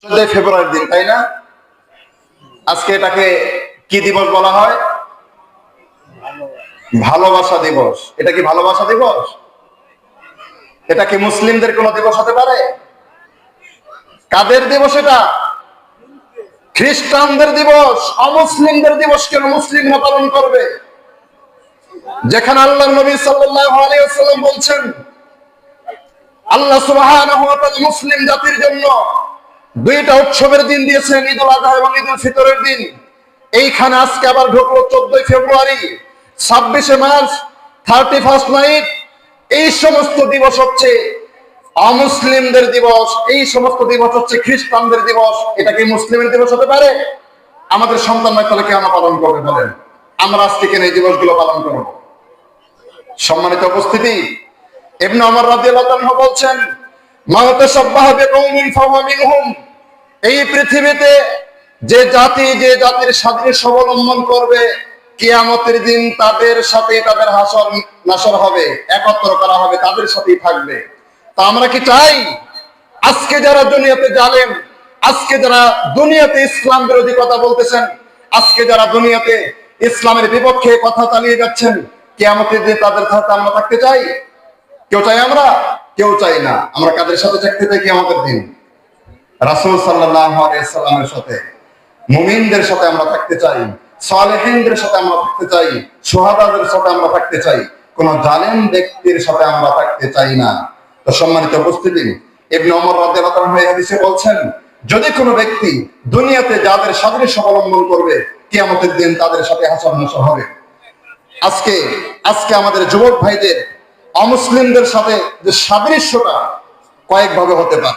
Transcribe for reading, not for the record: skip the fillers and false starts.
14 ফেব্রুয়ারির দিন, তাই না? আজকে এটাকে কি দিবস বলা হয়? ভালোবাসা দিবস। এটা কি ভালোবাসা দিবস? এটা কি মুসলিমদের কোন দিবস হতে পারে? কাদের দিবস এটা? খ্রিস্টানদের দিবস। অমুসলিমদের দিবস কেন মুসলিমরা পালন করবে? যেখানে আল্লাহর নবী সাল্লাল্লাহু আলাইহি ওয়াসাল্লাম বলছেন, আল্লাহ সুবহানাহু ওয়া তাআলা মুসলিম জাতির জন্য দুইটা উৎসবের দিন দিয়েছেন, ঈদুল আযহা এবং ঈদুল ফিতরের দিন। এইখানে আজকে আবার ঢুকলো 14 ফেব্রুয়ারি, 26 মার্চ, 31 নাইট। এই সমস্ত দিবস হচ্ছে অমুসলিমদের দিবস, এই সমস্ত দিবস হচ্ছে খ্রিস্টানদের দিবস। এটা কি মুসলিমের দিবস হতে পারে? আমাদের সন্তানরা তাহলে কেন পালন করবে বলেন? আমরা আজকে কেন এই দিবসগুলো পালন করব? সম্মানিত উপস্থিতি, ইবনে ওমর রাদিয়াল্লাহু আনহু বলছেন, মা তাশাব্বাহা বিকওমিন ফাহুয়া মিনহুম। এই পৃথিবীতে যে জাতির সাদৃশ্য অবলম্বন করবে, কিয়ামতের দিন তাদের সাথে তাদের হাসর নাসর হবে, একত্র করা হবে, তাদের সাথেই থাকবে। তা আমরা কি চাই আজকে যারা দুনিয়াতে জালেম, আজকে যারা দুনিয়াতে ইসলাম বিরোধী কথা বলতেছেন, আজকে যারা দুনিয়াতে ইসলামের বিপক্ষে কথা চালিয়ে যাচ্ছেন, কিয়ামতের দিন তাদের সাথে আমরা থাকতে চাই? কেউ চাই? আমরা কেউ চাই না। আমরা কাদের সাথে থাকতে চাই কিয়ামতের দিন? রাসূল সাল্লাল্লাহু আলাইহি সাল্লামের সাথে, মুমিনদের সাথে আমরা থাকতে চাই, সালেহিনদের সাথে আমরা থাকতে চাই, শুহাদাদের সাথে আমরা থাকতে চাই, কোন জালেম ব্যক্তির সাথে আমরা থাকতে চাই না। তো সম্মানিত উপস্থিতি, ইবনে ওমর রাদিয়াল্লাহু আনহু এই হাদিসে বলছেন, যদি কোনো ব্যক্তি দুনিয়াতে যাদের সাদৃশ্য অবলম্বন করবে, কিয়ামতের দিন তাদের সাথে হাসর নাসর হবে। আজকে আমাদের যুবক ভাইদের অমুসলিমদের সাথে যে সাদৃশ্যটা কয়েকভাবে হতে পারে।